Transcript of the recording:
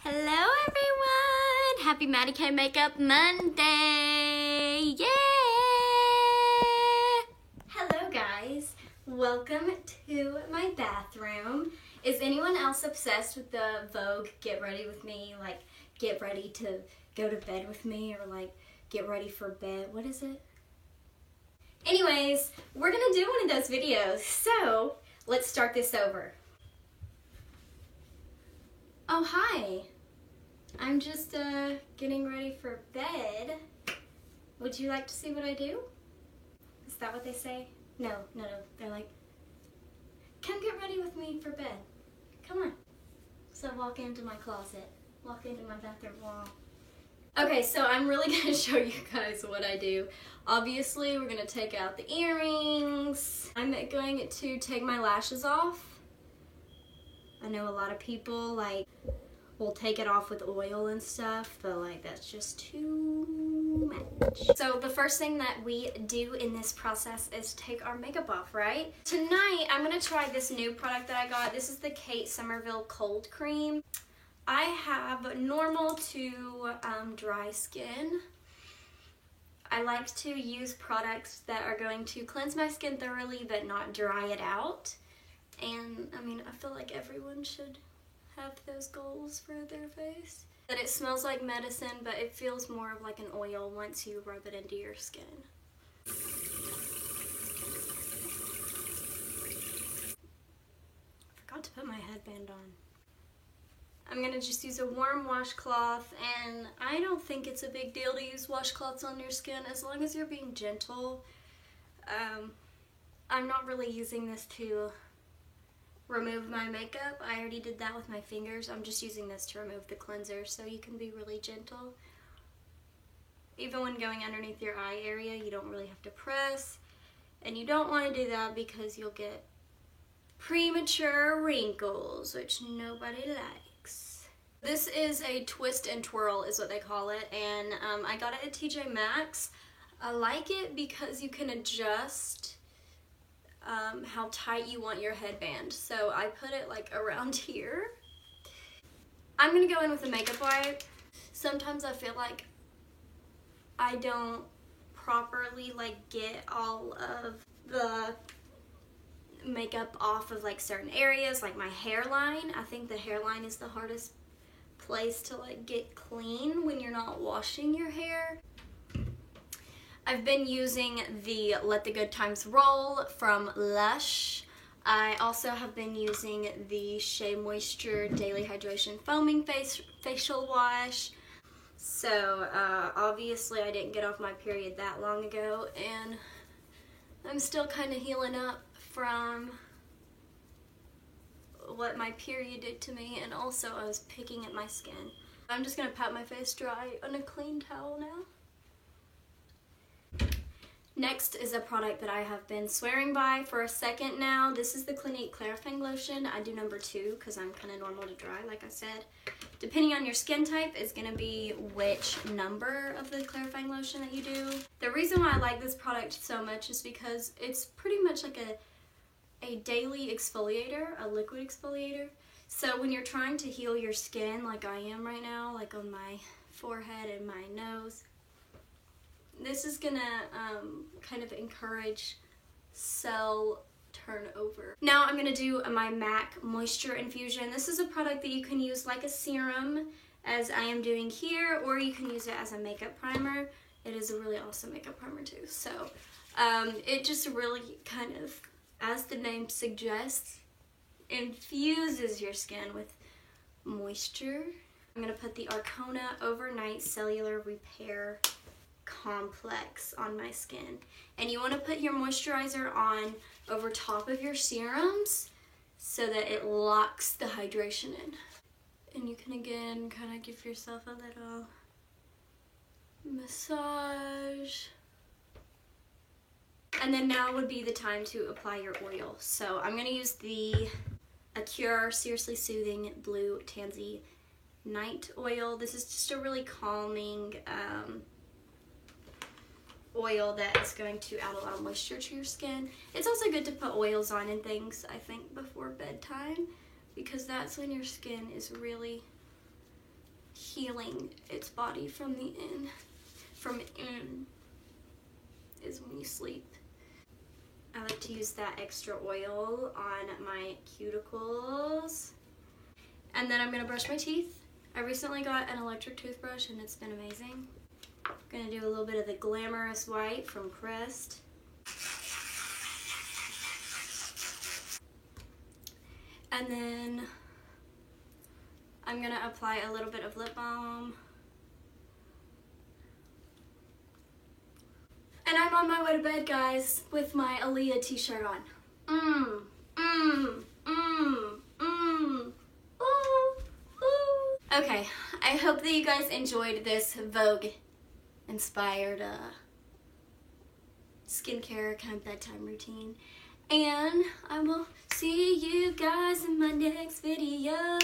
Hello everyone! Happy Maddie K Makeup Monday! Yeah! Hello guys! Welcome to my bathroom. Is anyone else obsessed with the Vogue Get Ready With Me? Like, get ready to go to bed with me, or like, get ready for bed. What is it? Anyways, we're gonna do one of those videos, so let's start this over. Oh, hi. I'm just getting ready for bed. Would you like to see what I do? Is that what they say? No. They're like, come get ready with me for bed. Come on. So walk into my closet. Walk into my bathroom wall. Okay, so I'm really going to show you guys what I do. Obviously, we're going to take out the earrings. I'm going to take my lashes off. I know a lot of people will take it off with oil and stuff, but that's just too much. So the first thing that we do in this process is take our makeup off, right? Tonight, I'm gonna try this new product that I got. This is the Kate Somerville Cold Cream. I have normal to dry skin. I like to use products that are going to cleanse my skin thoroughly but not dry it out. And I mean, I feel like everyone should have those goals for their face. That it smells like medicine, but it feels more of like an oil once you rub it into your skin. Forgot to put my headband on. I'm gonna just use a warm washcloth, and I don't think it's a big deal to use washcloths on your skin as long as you're being gentle. I'm not really using this to remove my makeup. I already did that with my fingers. I'm just using this to remove the cleanser, so you can be really gentle. Even when going underneath your eye area, you don't really have to press, and you don't want to do that because you'll get premature wrinkles, which nobody likes. This is a twist and twirl is what they call it, and I got it at TJ Maxx. I like it because you can adjust how tight you want your headband. So I put it around here. I'm gonna go in with a makeup wipe. Sometimes I feel like I don't properly get all of the makeup off of certain areas, like my hairline. I think the hairline is the hardest place to get clean when you're not washing your hair. I've been using the Let the Good Times Roll from Lush. I also have been using the Shea Moisture Daily Hydration Foaming Facial Wash. So obviously I didn't get off my period that long ago, and I'm still kind of healing up from what my period did to me, and also I was picking at my skin. I'm just going to pat my face dry on a clean towel now. Next is a product that I have been swearing by for a second now. This is the Clinique Clarifying Lotion. I do number 2 because I'm kind of normal to dry, like I said. Depending on your skin type is going to be which number of the clarifying lotion that you do. The reason why I like this product so much is because it's pretty much like a daily exfoliator, a liquid exfoliator. So when you're trying to heal your skin like I am right now, like on my forehead and my nose, this is gonna kind of encourage cell turnover. Now I'm gonna do my MAC Moisture Infusion. This is a product that you can use like a serum, as I am doing here, or you can use it as a makeup primer. It is a really awesome makeup primer too. So it just really kind of, as the name suggests, infuses your skin with moisture. I'm gonna put the Arcona Overnight Cellular Repair Complex on my skin, and you want to put your moisturizer on over top of your serums so that it locks the hydration in. And you can again kind of give yourself a little massage. And then now would be the time to apply your oil. So I'm going to use the Acure Seriously Soothing Blue Tansy Night Oil. This is just a really calming oil that is going to add a lot of moisture to your skin. It's also good to put oils on and things, I think, before bedtime, because that's when your skin is really healing its body from the in. From in is when you sleep. I like to use that extra oil on my cuticles. And then I'm gonna brush my teeth. I recently got an electric toothbrush and it's been amazing. I'm gonna do a little bit of the Glamorous White from Crest. And then I'm gonna apply a little bit of lip balm. And I'm on my way to bed, guys, with my Aaliyah t-shirt on. Okay, I hope that you guys enjoyed this Vogue-inspired skincare kind of bedtime routine. And I will see you guys in my next video.